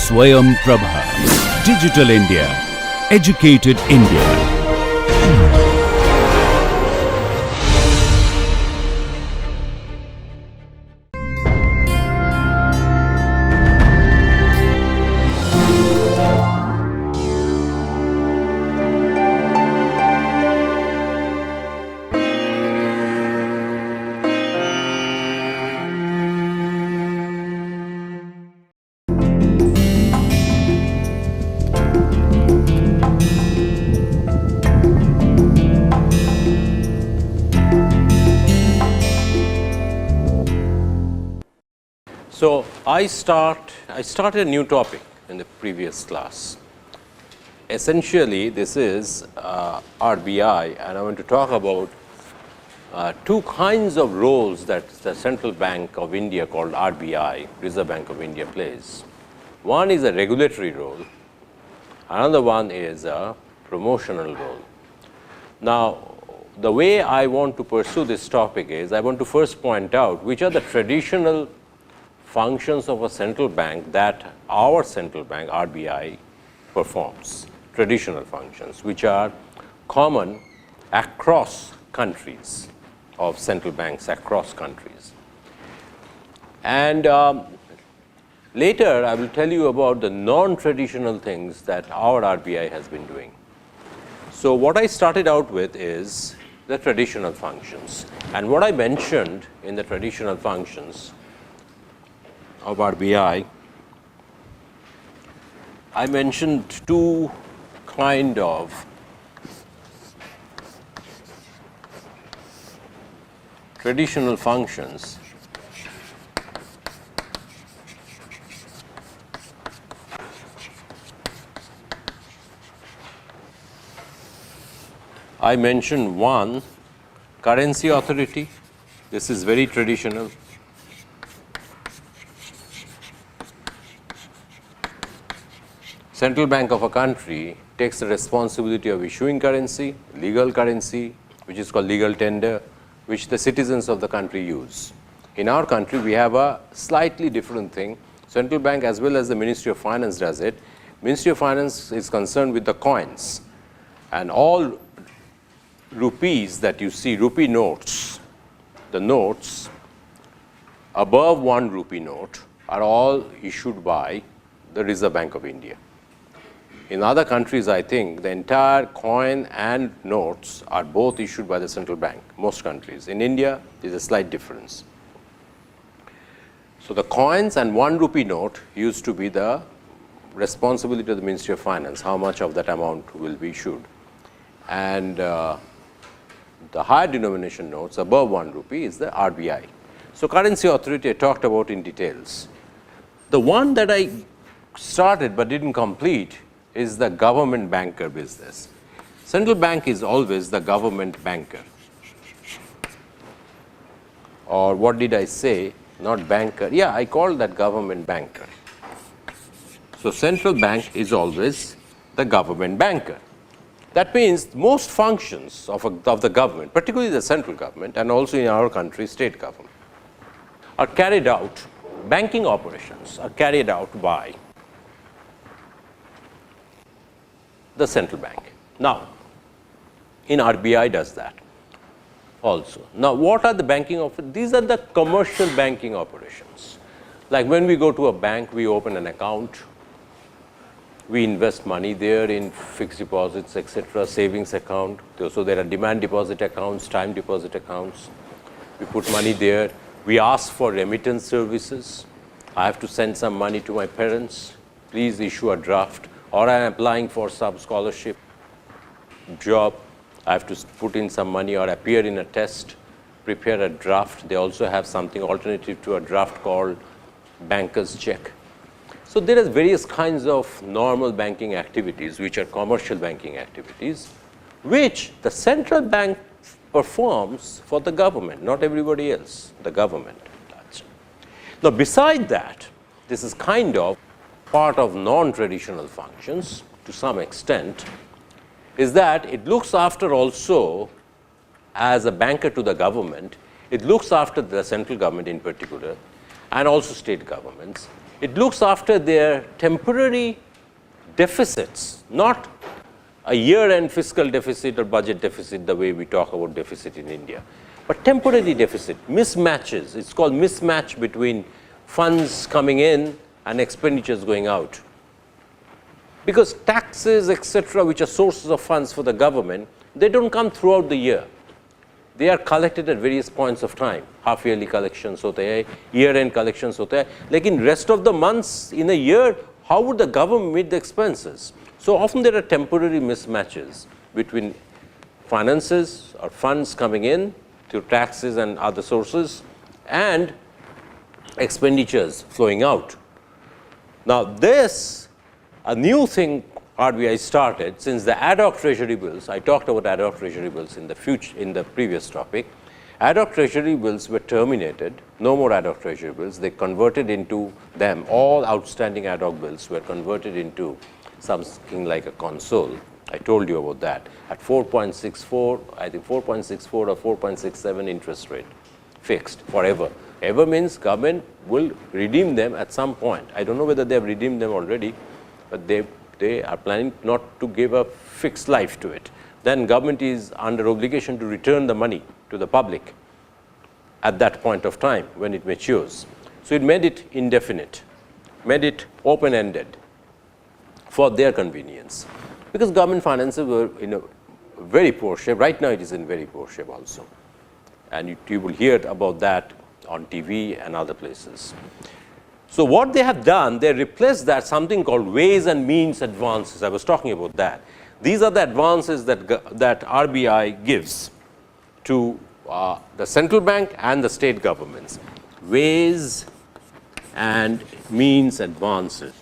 Swayam Prabha. Digital India. Educated India. So, I started a new topic in the previous class. Essentially, this is RBI, and I want to talk about two kinds of roles that the Central Bank of India, called RBI, Reserve Bank of India, plays. One is a regulatory role, another one is a promotional role. Now, the way I want to pursue this topic is, I want to first point out which are the traditional functions of a central bank that our central bank, RBI, performs, traditional functions, which are common across countries, of central banks across countries. And later, I will tell you about the non-traditional things that our RBI has been doing. So, what I started out with is the traditional functions. And what I mentioned in the traditional functions of RBI, I mentioned two kind of traditional functions. I mentioned one, currency authority. This is very traditional. Central bank of a country takes the responsibility of issuing currency, legal currency, which is called legal tender, which the citizens of the country use. In our country, we have a slightly different thing. Central bank, as well as the Ministry of Finance, does it. Ministry of Finance is concerned with the coins, and all rupees that you see, rupee notes, the notes above 1 rupee note are all issued by the Reserve Bank of India. In other countries, I think the entire coin and notes are both issued by the central bank, most countries. In India, there is a slight difference. So, the coins and 1 rupee note used to be the responsibility of the Ministry of Finance, how much of that amount will be issued. And the higher denomination notes above 1 rupee is the RBI. So, currency authority I talked about in details. The one that I started but didn't complete is the government banker business. Central bank is always the government banker. Or what did I say? Not banker. Yeah, I called that government banker. So, central bank is always the government banker. That means most functions of the government, particularly the central government and also in our country, state government, are carried out, banking operations are carried out by the central bank. Now, in RBI does that also. Now, what are the banking operations? These are the commercial banking operations. Like when we go to a bank, we open an account, we invest money there in fixed deposits, etc., savings account. So, there are demand deposit accounts, time deposit accounts. We put money there. We ask for remittance services. I have to send some money to my parents. Please issue a draft. Or I am applying for some scholarship job, I have to put in some money or appear in a test, prepare a draft. They also have something alternative to a draft called banker's check. So, there are various kinds of normal banking activities which are commercial banking activities, which the central bank performs for the government, not everybody else, the government. Now, beside that, this is kind of part of non-traditional functions to some extent, is that it looks after also, as a banker to the government, it looks after the central government in particular and also state governments It looks after their temporary deficits, not a year-end fiscal deficit or budget deficit the way we talk about deficit in India, but temporary deficit, mismatches. It's called mismatch between funds coming in and expenditures going out. Because taxes, etc., which are sources of funds for the government, they don't come throughout the year. They are collected at various points of time. Half-yearly collections hote hai, year-end collections hote hai. Like in rest of the months in a year, how would the government meet the expenses? So often there are temporary mismatches between finances or funds coming in through taxes and other sources and expenditures flowing out. Now this, a new thing RBI started since the ad hoc treasury bills. I talked about ad hoc treasury bills in the previous topic. Ad hoc treasury bills were terminated, no more ad hoc treasury bills. They converted into them, all outstanding ad hoc bills were converted into something like a console. I told you about that at 4.64, I think 4.64 or 4.67 interest rate, fixed forever. Ever means government will redeem them at some point. I don't know whether they have redeemed them already, but they are planning not to give a fixed life to it. Then government is under obligation to return the money to the public at that point of time when it matures. So it made it indefinite, made it open-ended for their convenience. Because government finances were in a very poor shape. Right now it is in very poor shape also. And you will hear about that on TV and other places. So what they have done, they replaced that something called ways and means advances. I was talking about that. These are the advances that RBI gives to the central bank and the state governments. Ways and means advances.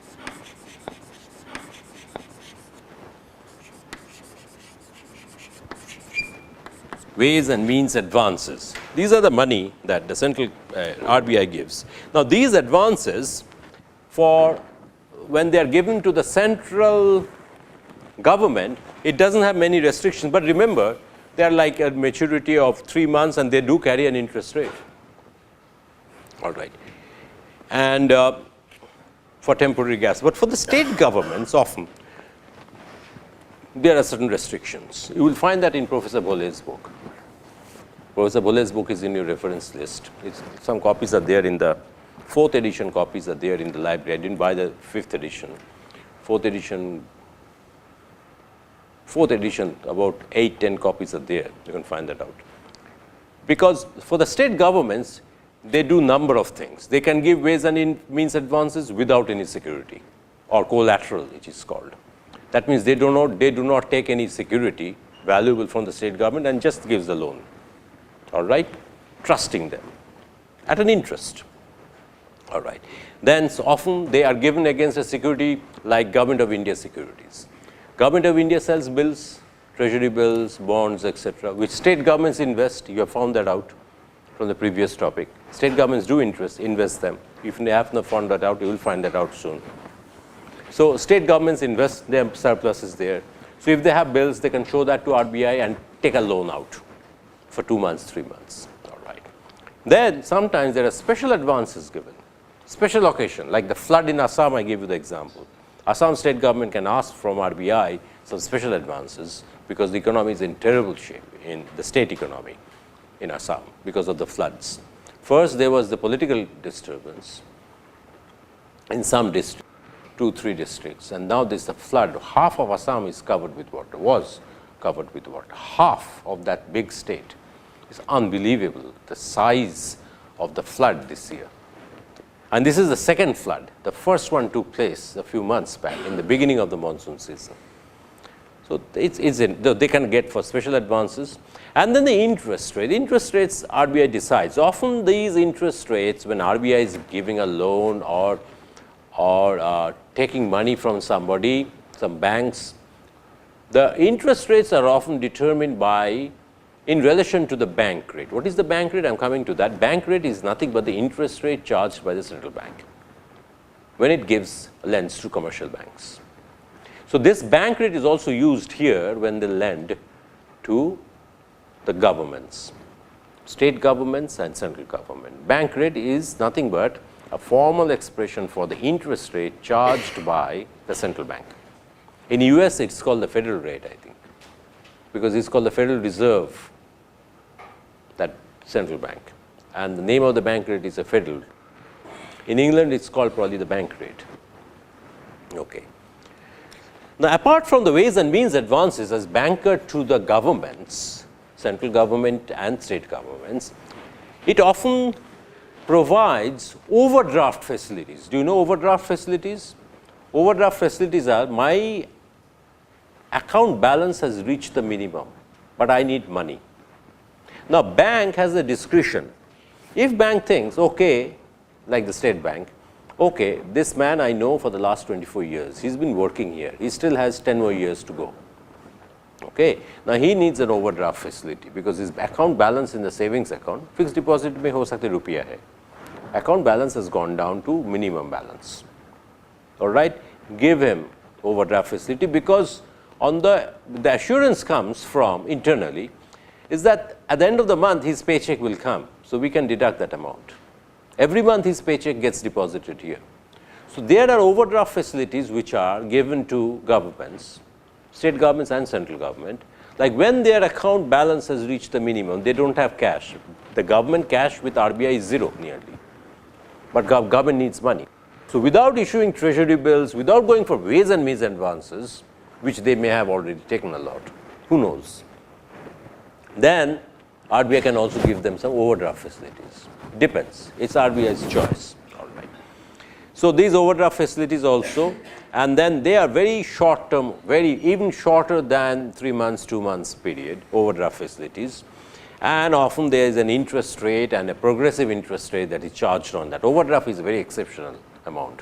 Ways and means advances. These are the money that the central RBI gives. Now these advances, for when they are given to the central government, it doesn't have many restrictions. But remember, they are like a maturity of 3 months and they do carry an interest rate. All right. And for temporary gas. But for the state governments, often there are certain restrictions. You will find that in Professor Bhole's book. Professor Bhole's book is in your reference list. Some copies are there in the 4th edition, copies are there in the library. I didn't buy the 5th edition. 4th edition, about 8-10 copies are there. You can find that out. Because for the state governments, they do number of things. They can give ways and means advances without any security, or collateral, which is called. That means they do not take any security valuable from the state government and just gives the loan. All right, trusting them at an interest. All right. Then so often they are given against a security like Government of India securities. Government of India sells bills, treasury bills, bonds, etc., which state governments invest. You have found that out from the previous topic. State governments do invest them. If they have not found that out, you will find that out soon. So state governments invest their surpluses there. So if they have bills, they can show that to RBI and take a loan out for 2 months, 3 months. All right. Then sometimes there are special advances given, special occasion, like the flood in Assam. I gave you the example. Assam state government can ask from RBI some special advances because the economy is in terrible shape, in the state economy in Assam because of the floods. First, there was the political disturbance in some districts, 2-3 districts, and now there's the flood. Half of Assam is covered with water, was covered with water. Half of that big state. It's unbelievable, the size of the flood this year. And this is the second flood. The first one took place a few months back in the beginning of the monsoon season. So they can get for special advances. And then the interest rate. Interest rates RBI decides. Often these interest rates, when RBI is giving a loan or taking money from somebody, some banks, the interest rates are often determined by in relation to the bank rate. What is the bank rate? I am coming to that. Bank rate is nothing but the interest rate charged by the central bank when it lends to commercial banks. So this bank rate is also used here when they lend to the governments, state governments and central government. Bank rate is nothing but a formal expression for the interest rate charged by the central bank. In US, it's called the federal rate, I think, because it's called the Federal Reserve, that central bank. And the name of the bank rate is a federal. In England, it's called probably the bank rate. Okay. Now, apart from the ways and means advances as banker to the governments, central government and state governments, it often provides overdraft facilities. Do you know overdraft facilities? Overdraft facilities are, my account balance has reached the minimum, but I need money. Now, bank has a discretion. If bank thinks, okay, like the state bank, okay, this man I know for the last 24 years, he's been working here, he still has 10 more years to go. Okay. Now, he needs an overdraft facility because his account balance in the savings account, fixed deposit mein ho sakte rupiya hai. Account balance has gone down to minimum balance. All right. Give him overdraft facility because on the assurance comes from internally is that at the end of the month his paycheck will come. So, we can deduct that amount. Every month his paycheck gets deposited here. So, there are overdraft facilities which are given to governments, state governments and central government. Like when their account balance has reached the minimum, they don't have cash. The government cash with RBI is zero nearly, but government needs money. So, without issuing treasury bills, without going for ways and means advances, which they may have already taken a lot, who knows, then RBI can also give them some overdraft facilities. Depends. It's RBI's choice. All right. So, these overdraft facilities also, and then they are very short term, even shorter than 3 months, 2 months period overdraft facilities, and often there is an interest rate and a progressive interest rate that is charged on that. Overdraft is a very exceptional amount.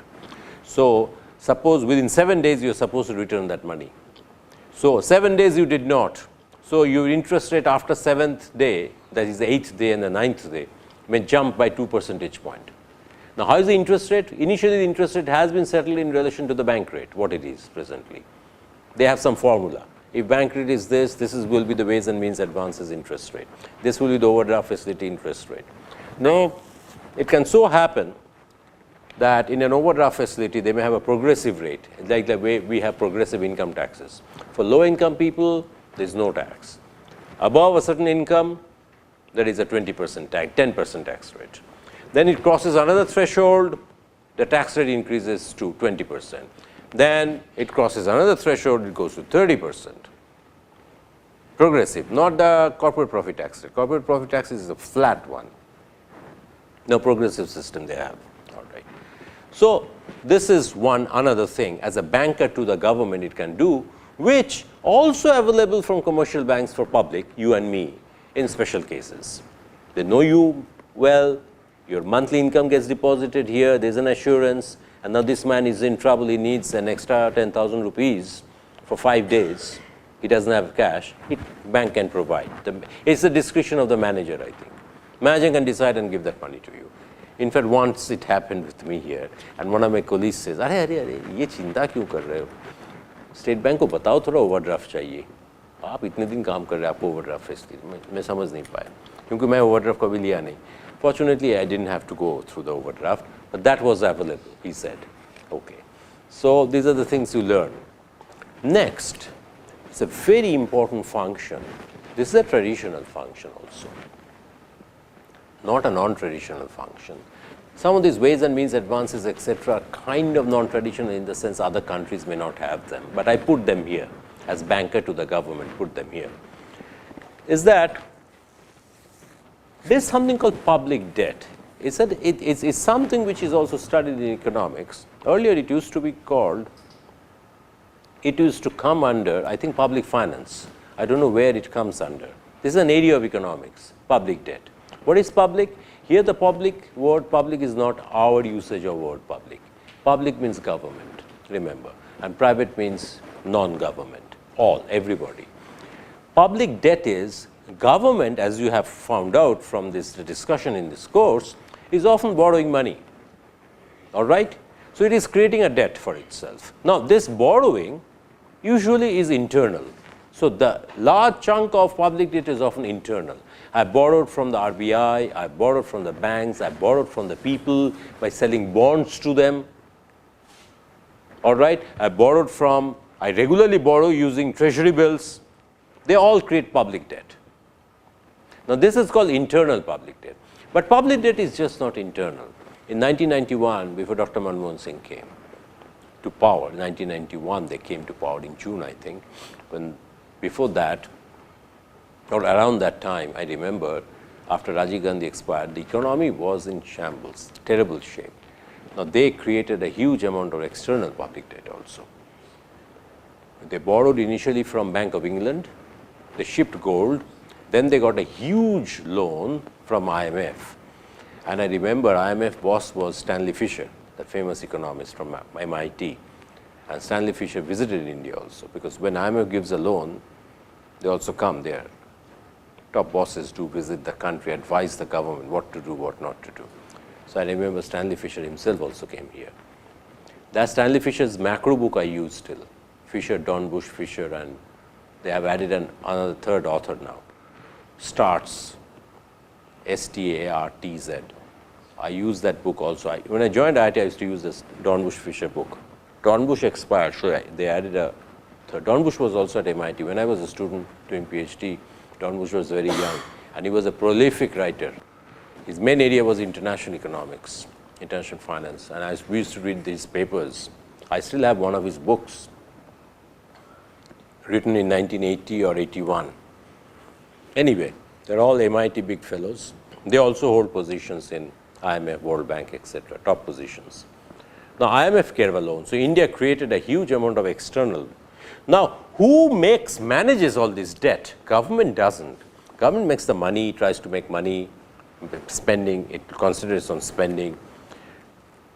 So, suppose within 7 days you are supposed to return that money. So, 7 days you did not. So, your interest rate after 7th day, that is the 8th day and the 9th day, may jump by 2 percentage point. Now, how is the interest rate? Initially, the interest rate has been settled in relation to the bank rate, what it is presently. They have some formula. If bank rate is this, will be the ways and means advances interest rate. This will be the overdraft facility interest rate. Now, it can so happen that in an overdraft facility, they may have a progressive rate, like the way we have progressive income taxes. For low income people, there is no tax. Above a certain income, there is a 20% tax, 10% tax rate. Then it crosses another threshold, the tax rate increases to 20%. Then it crosses another threshold, it goes to 30%. Progressive, not the corporate profit tax rate. Corporate profit tax is a flat one. No progressive system they have. All right. So, this is another thing as a banker to the government it can do, which also available from commercial banks for public, you and me, in special cases. They know you well, your monthly income gets deposited here, there is an assurance, and now this man is in trouble, he needs an extra 10,000 rupees for 5 days, he doesn't have cash, bank can provide. It's the discretion of the manager, I think. Manager can decide and give that money to you. In fact, once it happened with me here, and one of my colleagues says, "Arey, ye chinta kyun kar rahe ho? State bank को बताओ थोड़ा overdraft चाहिए, आप इतने दिन काम कर रहे हैं, आपको ओवरड्राफ्ट फैसिलिटी मैं समझ नहीं पाया क्योंकि मैं ओवरड्राफ्ट कभी लिया नहीं. Fortunately, I didn't have to go through the overdraft, but that was available, he said. Okay. So, these are the things you learn. Next, it's a very important function. This is a traditional function also, not a non-traditional function. Some of these ways and means advances, etc., are kind of non-traditional in the sense other countries may not have them, but I put them here as banker to the government, put them here. Is that there is something called public debt. It's something which is also studied in economics. Earlier it used to be called, it used to come under, I think, public finance. I don't know where it comes under. This is an area of economics, public debt. What is public? Here the word public is not our usage of word public. Public means government, remember, and private means non-government, everybody. Public debt is government, as you have found out from this discussion in this course, is often borrowing money, all right? So, it is creating a debt for itself. Now, this borrowing usually is internal. So, the large chunk of public debt is often internal. I borrowed from the RBI, I borrowed from the banks, I borrowed from the people by selling bonds to them. All right, I regularly borrow using treasury bills. They all create public debt. Now, this is called internal public debt, but public debt is just not internal. In 1991, before Dr. Manmohan Singh came to power, 1991 they came to power in June, I think. When before that, or around that time, I remember after Rajiv Gandhi expired, the economy was in shambles, terrible shape. Now, they created a huge amount of external public debt also. They borrowed initially from Bank of England, they shipped gold, then they got a huge loan from IMF. And I remember IMF boss was Stanley Fischer, the famous economist from MIT. And Stanley Fischer visited India also, because when IMF gives a loan, they also come there. Top bosses do visit the country, advise the government what to do, what not to do. So, I remember Stanley Fischer himself also came here. That's Stanley Fischer's macro book I use still, Fischer, Dornbusch, Fischer, and they have added another third author now. Starts, STARTZ. I use that book also. When I joined IIT, I used to use this Dornbusch Fischer book. Dornbusch expired, so they added a third. Dornbusch was also at MIT. When I was a student doing PhD, Dornbusch was very young, and he was a prolific writer. His main area was international economics, international finance, and we used to read these papers. I still have one of his books, written in 1980 or 81. Anyway, they're all MIT big fellows. They also hold positions in IMF, World Bank, etc., top positions. Now, IMF gave a loan. So, India created a huge amount of external. Now, who manages all this debt? Government doesn't. Government makes the money, tries to make money, spending, it concentrates on spending.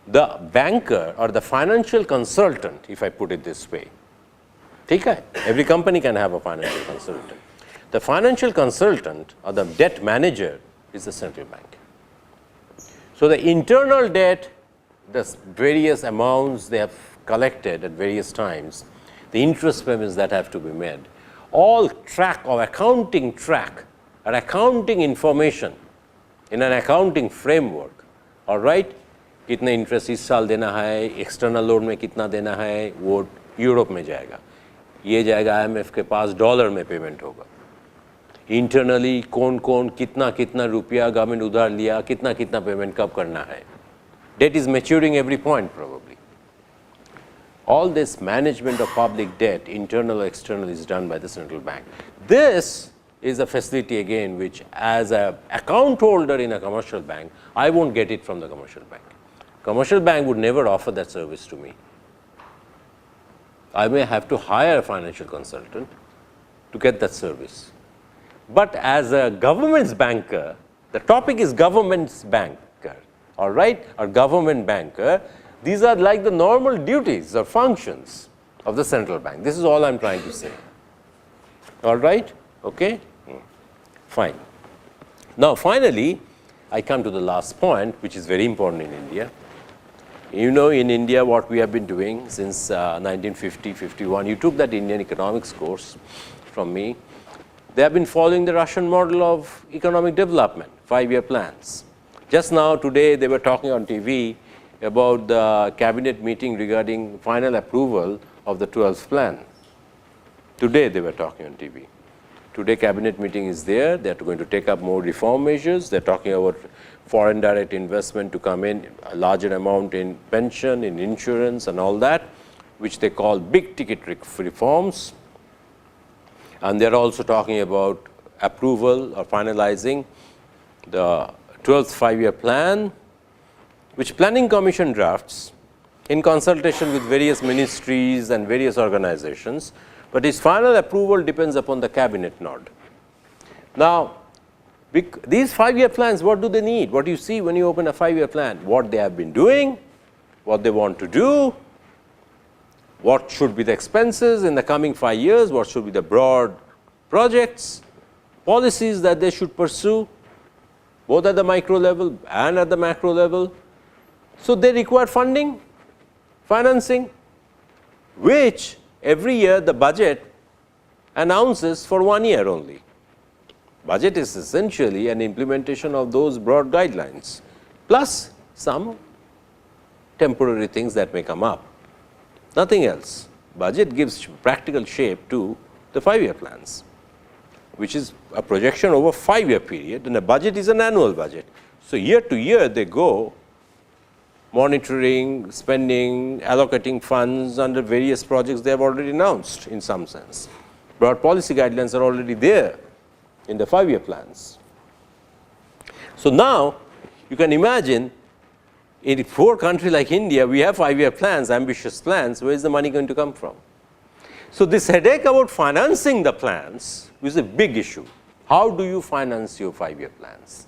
The banker or the financial consultant, if I put it this way, every company can have a financial consultant. The financial consultant or the debt manager is the central bank. So, the internal debt, the various amounts they have collected at various times, the interest payments that have to be made, all track or accounting track or accounting information in an accounting framework, all right, कितने interest इस साल देना है, external loan में कितना देना है, वो यूरोप में जाएगा, ये जाएगा IMF के पास डॉलर में पेमेंट होगा. इंटरनली कौन कौन कितना कितना रुपया गवर्नमेंट उधार लिया, कितना कितना पेमेंट कब करना है. Debt is maturing every point probably. All this management of public debt, internal or external, is done by the central bank. This is a facility again which, as an account holder in a commercial bank, I won't get it from the commercial bank. Commercial bank would never offer that service to me. I may have to hire a financial consultant to get that service. But as a government's banker, the topic is government's banker, all right, or government banker. These are like the normal duties or functions of the central bank. This is all I am trying to say. All right, okay, fine. Now, finally, I come to the last point, which is very important in India. You know, in India, what we have been doing since 1950-51, you took that Indian economics course from me. They have been following the Russian model of economic development, 5-year plans. Just now, today, they were talking on TV about the cabinet meeting regarding final approval of the 12th plan. Today, they were talking on TV. Today, cabinet meeting is there. They are going to take up more reform measures. They are talking about foreign direct investment to come in, a larger amount in pension, in insurance and all that, which they call big ticket reforms. And they are also talking about approval or finalizing the 12th 5-year plan, which Planning Commission drafts in consultation with various ministries and various organizations, but its final approval depends upon the cabinet nod. Now, these 5-year plans, what do they need? What do you see when you open a 5-year plan? What they have been doing, what they want to do, what should be the expenses in the coming 5 years, what should be the broad projects, policies that they should pursue, both at the micro level and at the macro level. So, they require funding, financing, which every year the budget announces for 1 year only. Budget is essentially an implementation of those broad guidelines, plus some temporary things that may come up. Nothing else. Budget gives practical shape to the 5-year plans, which is a projection over 5-year period, and a budget is an annual budget. So year to year they go monitoring, spending, allocating funds under various projects they have already announced in some sense. Broad policy guidelines are already there in the 5-year plans. So now you can imagine in a poor country like India, we have 5-year plans, ambitious plans, where is the money going to come from? So this headache about financing the plans is a big issue. How do you finance your 5-year plans?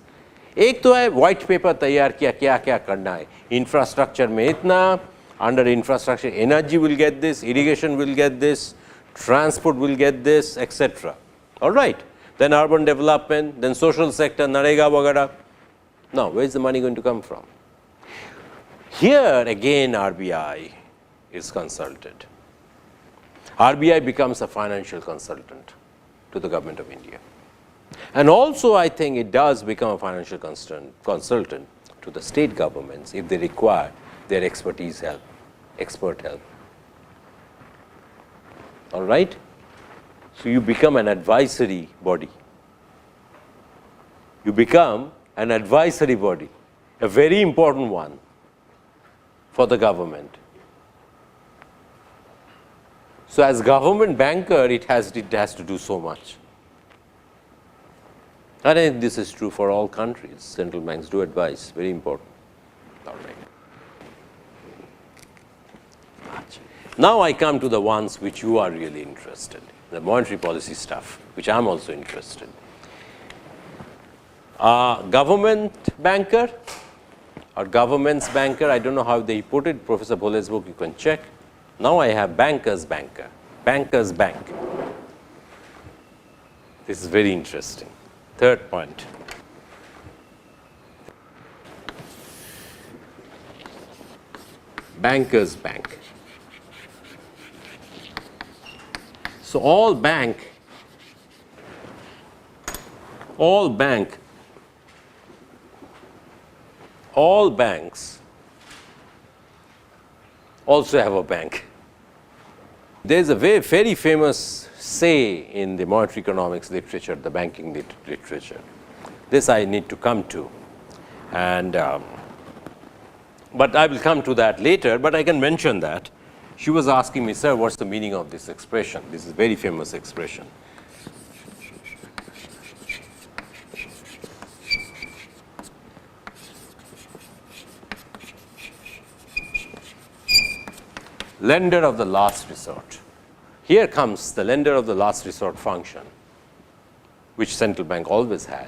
एक तो है white paper तैयार किया क्या क्या करना है, infrastructure में इतना, under infrastructure energy will get this, irrigation will get this, transport will get this, etc. All right. Then urban development, then social sector, Narega वगैरह. Now, where is the money going to come from? Here again RBI is consulted. RBI becomes a financial consultant to the government of India. And also I think it does become a financial consultant to the state governments if they require their expertise help, expert help. All right? So you become an advisory body. You become an advisory body, a very important one for the government. So as government banker, it has to do so much. And I think this is true for all countries. Central banks do advise, very important. All right. Now I come to the ones which you are really interested in, the monetary policy stuff, which I am also interested in. Government banker or government's banker, I don't know how they put it, Professor Bhole's book, you can check. Now I have banker's banker, banker's bank. This is very interesting. Third point. Banker's bank. So all banks also have a bank. There is a very famous say in the monetary economics literature, the banking literature. This I need to come to, and but I will come to that later. But I can mention that she was asking me, sir, what's the meaning of this expression? This is a very famous expression. Lender of the last resort. Here comes the lender of the last resort function, which central bank always had,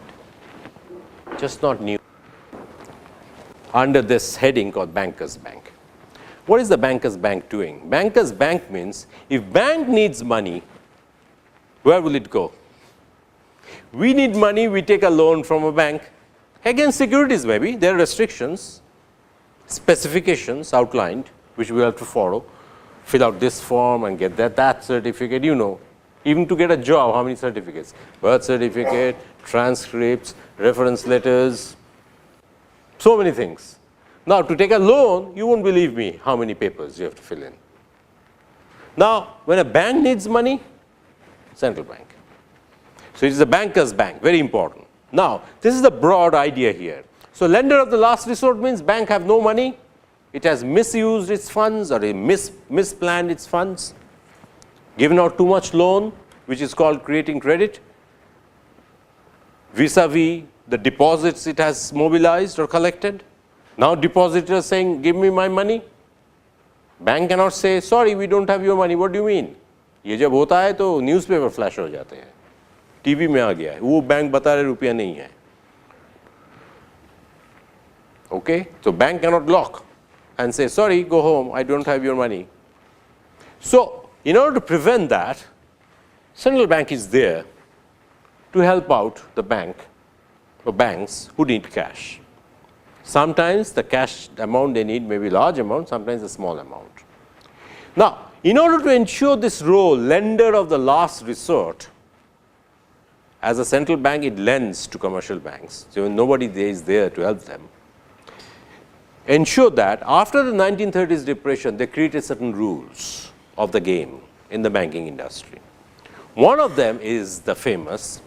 just not new, under this heading called banker's bank. What is the banker's bank doing? Banker's bank means if bank needs money, where will it go? We need money, we take a loan from a bank against securities maybe. There are restrictions, specifications outlined which we have to follow. Fill out this form and get that certificate, you know. Even to get a job, how many certificates? Birth certificate, transcripts, reference letters, so many things. Now, to take a loan, you won't believe me how many papers you have to fill in. Now, when a bank needs money, central bank. So, it is a banker's bank, very important. Now, this is the broad idea here. So, lender of the last resort means bank have no money. It has misused its funds or misplanned its funds, given out too much loan, which is called creating credit, vis-a-vis the deposits it has mobilized or collected. Now depositor is saying, give me my money. Bank cannot say, sorry, we don't have your money. What do you mean? ये जब होता है तो newspaper flash हो जाते हैं, TV में आ गया है, वो बैंक बता रहे रुपया नहीं है. Okay, so bank cannot lock and say, sorry, go home, I don't have your money. So, in order to prevent that, central bank is there to help out the bank or banks who need cash. Sometimes the cash amount they need may be large amount, sometimes a small amount. Now, In order to ensure this role, lender of the last resort, as a central bank, it lends to commercial banks. So nobody there is there to help them. Ensure that after the 1930s depression, they created certain rules of the game in the banking industry. One of them is the famous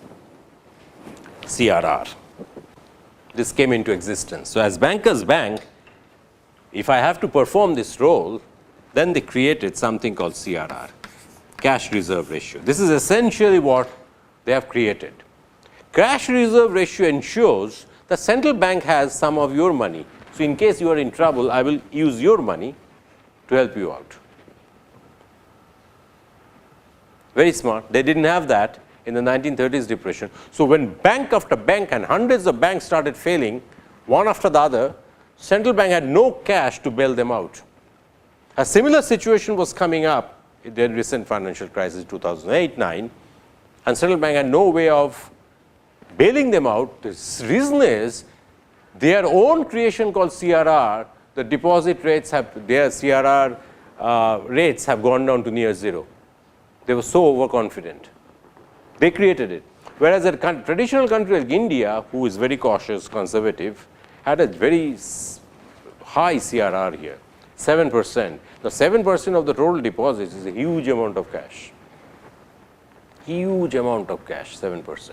CRR. This came into existence. So as bankers bank, if I have to perform this role, then they created something called CRR, cash reserve ratio. This is essentially what they have created. Cash reserve ratio ensures the central bank has some of your money. So in case you are in trouble, I will use your money to help you out. Very smart. They didn't have that in the 1930s depression. So when bank after bank and hundreds of banks started failing, one after the other, central bank had no cash to bail them out. A similar situation was coming up in the recent financial crisis 2008-9, and central bank had no way of bailing them out. The reason is their own creation called CRR, the deposit rates have, their CRR rates have gone down to near zero. They were so overconfident. They created it. Whereas a traditional country like India, who is very cautious, conservative, had a very high CRR here, 7%. Now 7% of the total deposits is a huge amount of cash. Huge amount of cash, 7%.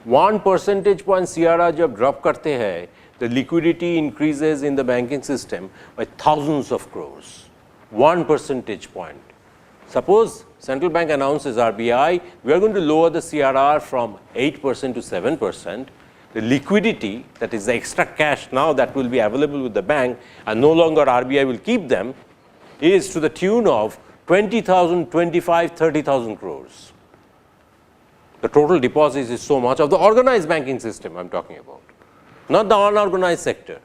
1 percentage point CRR जब drop करते हैं, the liquidity increases in the banking system by thousands of crores. 1 percentage point. Suppose central bank announces RBI, we are going to lower the CRR from 8% to 7%. The liquidity, that is the extra cash now that will be available with the bank and no longer RBI will keep them, is to the tune of 20,000, 25, 30,000 crores. The total deposits is so much of the organized banking system I am talking about, not the unorganized sector.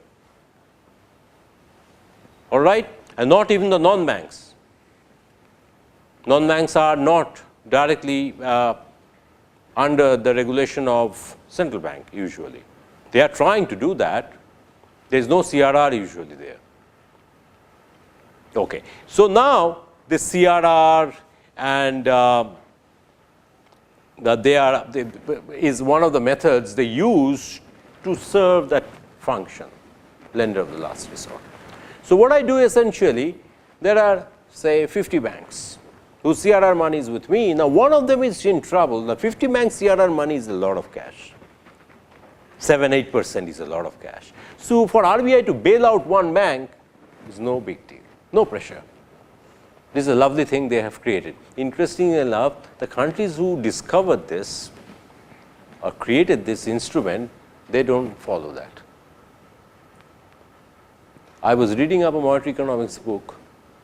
All right? And not even the non-banks. Non-banks are not directly under the regulation of central bank usually. They are trying to do that. There is no CRR usually there. Okay. So now this CRR and is one of the methods they use to serve that function, lender of the last resort. So what I do essentially, there are say 50 banks whose CRR money is with me. Now one of them is in trouble. Now 50 banks CRR money is a lot of cash. 7-8% is a lot of cash. So for RBI to bail out one bank is no big deal, no pressure. This is a lovely thing they have created. Interestingly enough, the countries who discovered this or created this instrument, they don't follow that. I was reading up a monetary economics book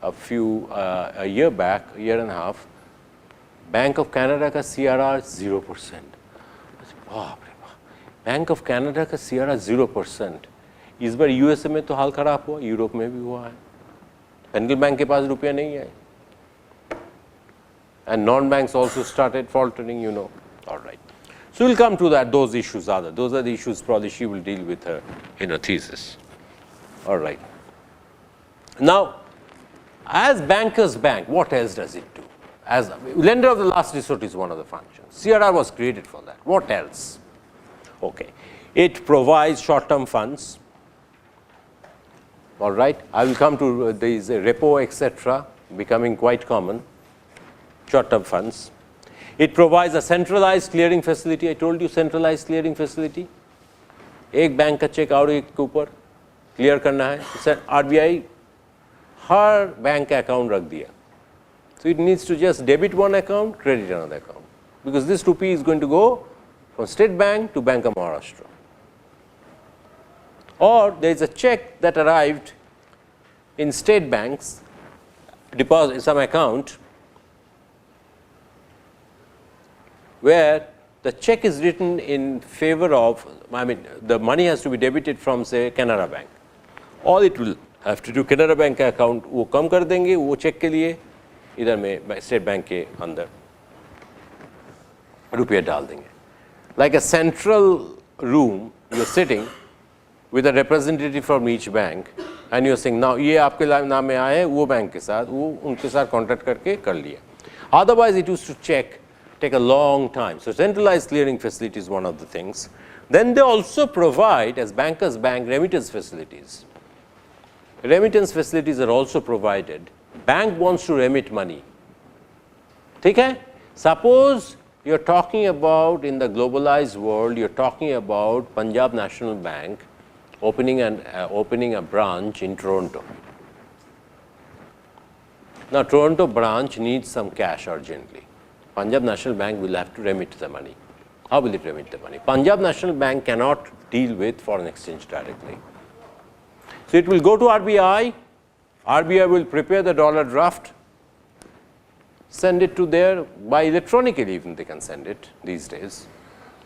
a year back, a year and a half. Bank of Canada का CRR 0%. Bank of Canada का CRR 0%. इस बार USA में तो हाल खराब हुआ, Europe में भी हुआ है. सेंट्रल बैंक के पास रुपया नहीं है. And non-banks also started faltering, you know. All right. So we'll come to that. Those issues are those are the issues probably she will deal with in her thesis. All right. Now, as bankers bank, what else does it do? As lender of the last resort is one of the functions. CRR was created for that. What else? Okay. It provides short-term funds. All right. I will come to these repo, etc., becoming quite common. Short-term funds. It provides a centralized clearing facility. I told you centralized clearing facility. एक bank का check और एक के ऊपर clear करना है. RBI हर bank का account रख दिया. So it needs to just debit one account, credit another account, because this rupee is going to go from State Bank to Bank of Maharashtra. Or there is a check that arrived in state banks, deposit some account, where the check is written in favor of, I mean, the money has to be debited from, say, Canara Bank. All it will have to do, Canara Bank का account वो कम कर देंगे, वो check के लिए इधर में State Bank के अंदर रुपया डाल देंगे. Like a central room, you're sitting with a representative from each bank, and you're saying now ये आपके नाम में आए हैं वो बैंक के साथ वो उनके साथ कॉन्ट्रैक्ट करके कर लिया. Otherwise it used to take a long time. So centralized clearing facility is one of the things. Then they also provide, as bankers bank, remittance facilities. Remittance facilities are also provided. Bank wants to remit money. ठीक है? Suppose you're talking about, in the globalized world, you're talking about Punjab National Bank opening a branch in Toronto. Now Toronto branch needs some cash urgently. Punjab National Bank will have to remit the money. How will it remit the money? Punjab National Bank cannot deal with foreign exchange directly. So it will go to RBI. RBI will prepare the dollar draft, send it to there by electronically, even they can send it these days,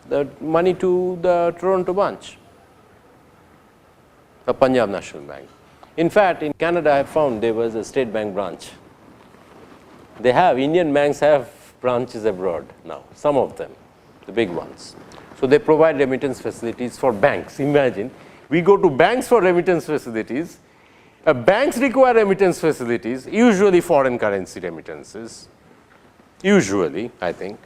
the money to the Toronto branch, the Punjab National Bank. In fact, in Canada I have found there was a State Bank branch. They have, Indian banks have branches abroad now, some of them, the big ones. So they provide remittance facilities for banks. Imagine, we go to banks for remittance facilities. Banks require remittance facilities, usually foreign currency remittances, usually, I think,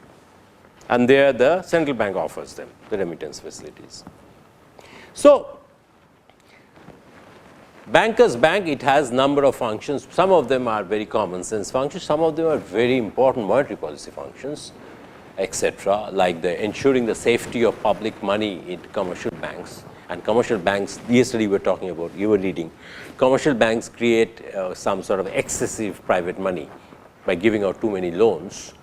and there the central bank offers them, the remittance facilities. So bankers bank, it has number of functions. Some of them are very common sense functions, some of them are very important monetary policy functions, etc., like the ensuring the safety of public money in commercial banks. And commercial banks, yesterday we were talking about, you were reading, commercial banks create some sort of excessive private money by giving out too many loans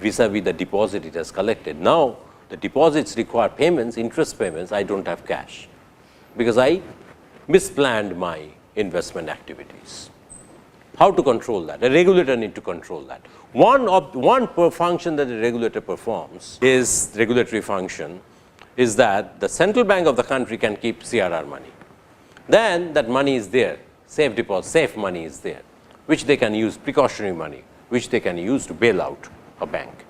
vis-a-vis the deposit it has collected. Now the deposits require payments, interest payments. I don't have cash because I misplanned my investment activities. How to control that? A regulator needs to control that. One function that the regulator performs is regulatory function is that the central bank of the country can keep CRR money. Then that money is there, safe deposit, safe money is there, which they can use, precautionary money, which they can use to bail out a bank.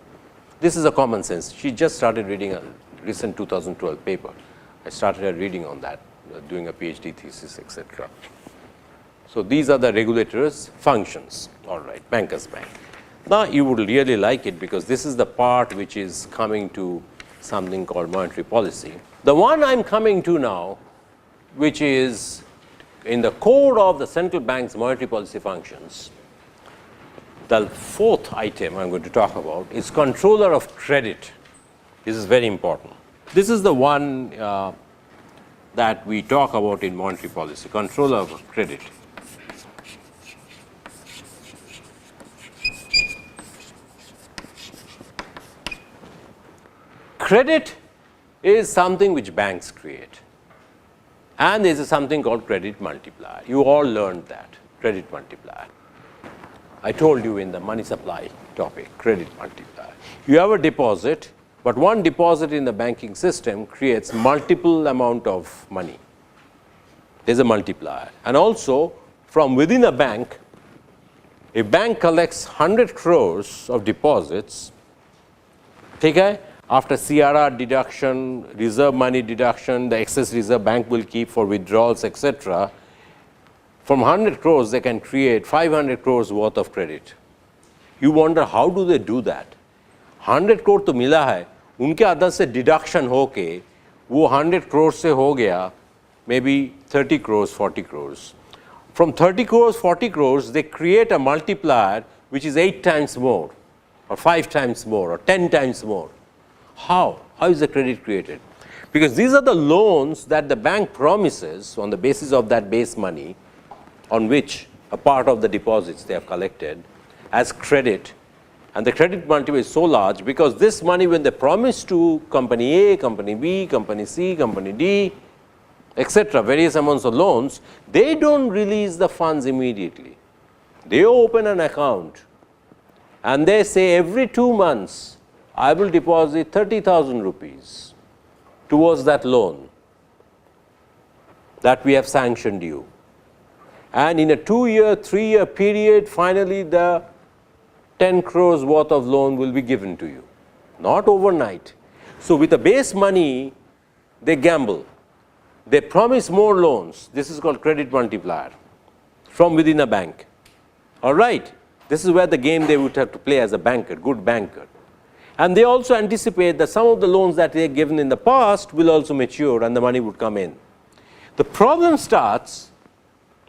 This is a common sense. She just started reading a recent 2012 paper. I started her reading on that, doing a PhD thesis, etc. So these are the regulators' functions, all right, bankers bank. Now you would really like it because this is the part which is coming to something called monetary policy. The one I'm coming to now, which is in the core of the central bank's monetary policy functions, the fourth item I'm going to talk about is controller of credit. This is very important. This is the one that we talk about in monetary policy, controller of credit. Credit is something which banks create, and there is something called credit multiplier. You all learned that, credit multiplier. I told you in the money supply topic, credit multiplier. You have a deposit, but one deposit in the banking system creates multiple amount of money. There is a multiplier. And also, from within a bank collects 100 crores of deposits, okay? After CRR deduction, reserve money deduction, the excess reserve bank will keep for withdrawals, etc. From 100 crores, they can create 500 crores worth of credit. You wonder how do they do that? 100 crore तो मिला है, उनके other से deduction होके वो 100 crores से हो गया, maybe 30 crores, 40 crores. From 30 crores, 40 crores, they create a multiplier which is 8 times more, or 5 times more, or 10 times more. How? How is the credit created? Because these are the loans that the bank promises on the basis of that base money on which a part of the deposits they have collected as credit, and the credit multiplier is so large because this money when they promise to company A, company B, company C, company D, etc., various amounts of loans, they don't release the funds immediately. They open an account and they say every 2 months I will deposit 30,000 rupees towards that loan that we have sanctioned you. And in a 2-year, 3-year period, finally the 10 crores worth of loan will be given to you, not overnight. So with the base money, they gamble. they promise more loans. This is called credit multiplier from within a bank. All right. This is where the game they would have to play as a banker, good banker. And they also anticipate that some of the loans that they have given in the past will also mature and the money would come in. The problem starts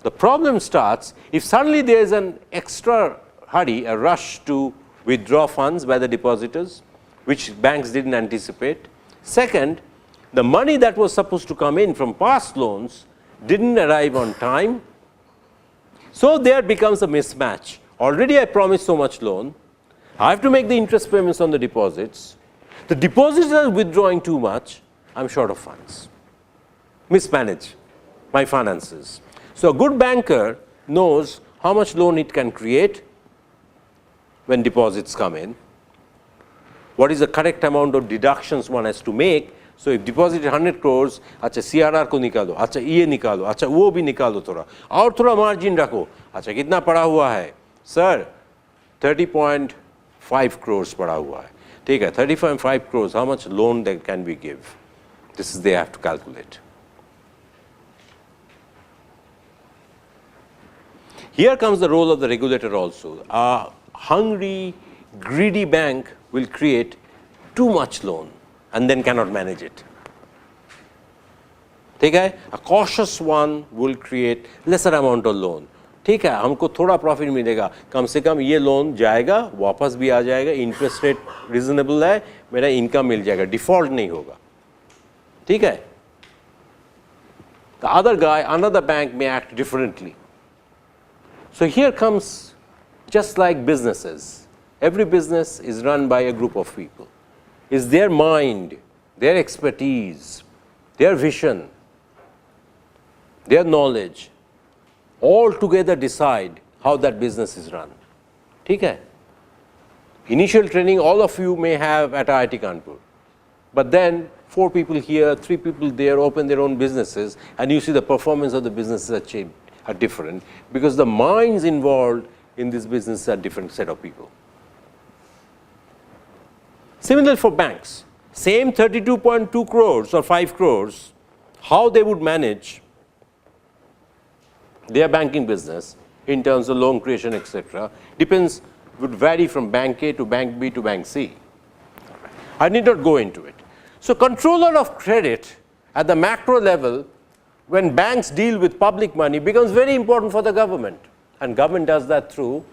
if suddenly there is an extra hurry, a rush to withdraw funds by the depositors, which banks didn't anticipate. Second, the money that was supposed to come in from past loans didn't arrive on time. So there becomes a mismatch. Already I promised so much loan. I have to make the interest payments on the deposits. The depositors are withdrawing too much. I'm short of funds. Mismanage my finances. So a good banker knows how much loan it can create when deposits come in. What is the correct amount of deductions one has to make. So if deposit 100 crores, अच्छा CRR को निकालो, अच्छा ये निकालो, अच्छा वो भी निकालो थोड़ा, और थोड़ा margin रखो, अच्छा कितना पड़ा हुआ है, sir 30.5 crores पड़ा हुआ है, ठीक है 30.5 crores, how much loan that can we give? This is they have to calculate. Here comes the role of the regulator also. A hungry, greedy bank will create too much loan and then cannot manage it. ठीक है? A cautious one will create lesser amount of loan. ठीक है, हमको थोड़ा profit मिलेगा, कम से कम ये loan जाएगा, वापस भी आ जाएगा, इंटरेस्ट रेट रीजनेबल है, मेरा इनकम मिल जाएगा, डिफॉल्ट नहीं होगा. ठीक है? The other guy, another bank may act differently. So here comes, just like businesses, every business is run by a group of people. It's their mind, their expertise, their vision, their knowledge, all together decide how that business is run. ठीक है? Initial training all of you may have at IIT Kanpur, but then 4 people here, 3 people there open their own businesses, and you see the performance of the businesses are different because the minds involved in this business are different set of people. Similar for banks, same 32.2 crores or 5 crores, how they would manage their banking business in terms of loan creation, etc., depends, would vary from bank A to bank B to bank C. I need not go into it. So controller of credit at the macro level, when banks deal with public money, becomes very important for the government, and government does that through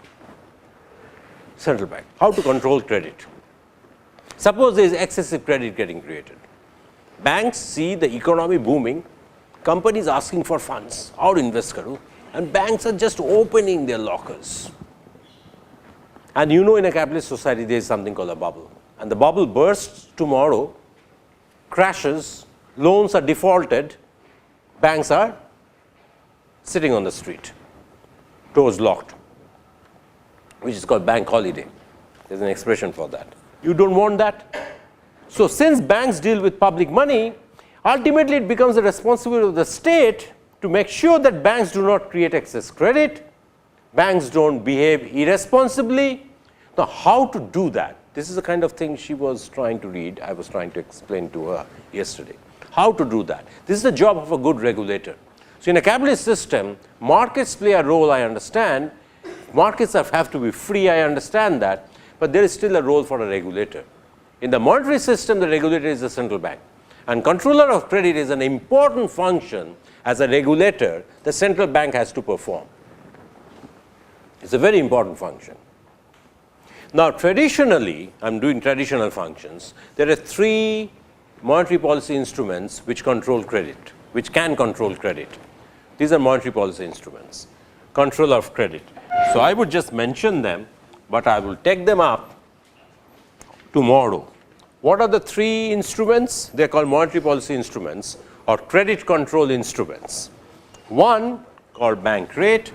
central bank. How to control credit? Suppose there is excessive credit getting created. Banks see the economy booming, companies asking for funds, how to invest karo, and banks are just opening their lockers. And you know, in a capitalist society there is something called a bubble, and the bubble bursts tomorrow, crashes, loans are defaulted, banks are sitting on the street, doors locked, which is called bank holiday. There's an expression for that. You don't want that. So since banks deal with public money, ultimately it becomes the responsibility of the state to make sure that banks do not create excess credit, banks don't behave irresponsibly. Now how to do that? This is the kind of thing she was trying to read, I was trying to explain to her yesterday. How to do that? This is the job of a good regulator. So in a capitalist system, markets play a role, I understand. Markets have to be free, I understand that, but there is still a role for a regulator. In the monetary system, the regulator is the central bank, and controller of credit is an important function as a regulator the central bank has to perform. It's a very important function. Now traditionally, I'm doing traditional functions, there are 3 monetary policy instruments which control credit, which can control credit. These are monetary policy instruments, control of credit. So I would just mention them, but I will take them up tomorrow. What are the 3 instruments? They are called monetary policy instruments or credit control instruments. One called bank rate,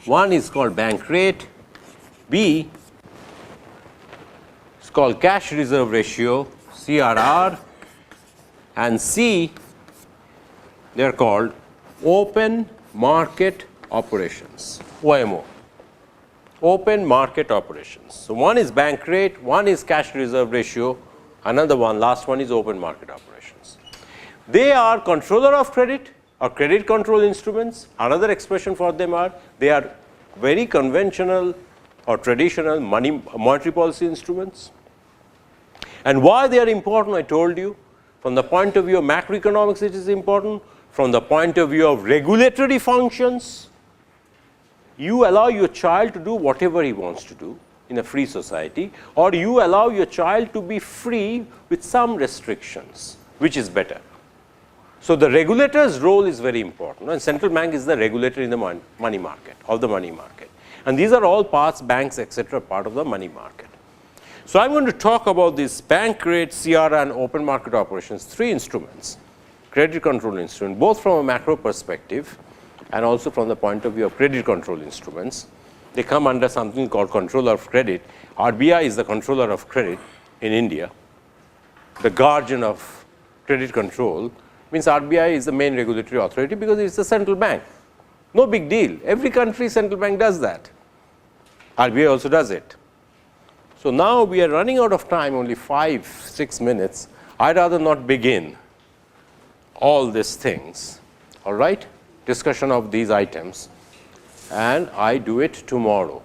one is called bank rate, B is called cash reserve ratio, CRR, and C, they are called open market operations, OMO. open market operations. So, one is bank rate, one is cash reserve ratio, another one, last one is open market operations. They are controller of credit or credit control instruments. Another expression for them are, they are very conventional or traditional monetary policy instruments. And why they are important, I told you. From the point of view of macroeconomics, it is important. From the point of view of regulatory functions, you allow your child to do whatever he wants to do in a free society, or you allow your child to be free with some restrictions, which is better. So, the regulator's role is very important, and central bank is the regulator in the money market, of the money market. And these are all parts, banks, etc., part of the money market. So, I am going to talk about this bank rate, CR, and open market operations, three instruments, credit control instrument, both from a macro perspective and also from the point of view of credit control instruments. They come under something called controller of credit. RBI is the controller of credit in India. The guardian of credit control means RBI is the main regulatory authority because it is the central bank. No big deal. Every country central bank does that. RBI also does it. So, now we are running out of time, only 5-6 minutes. I would rather not begin all these things, all right, discussion of these items, and I do it tomorrow.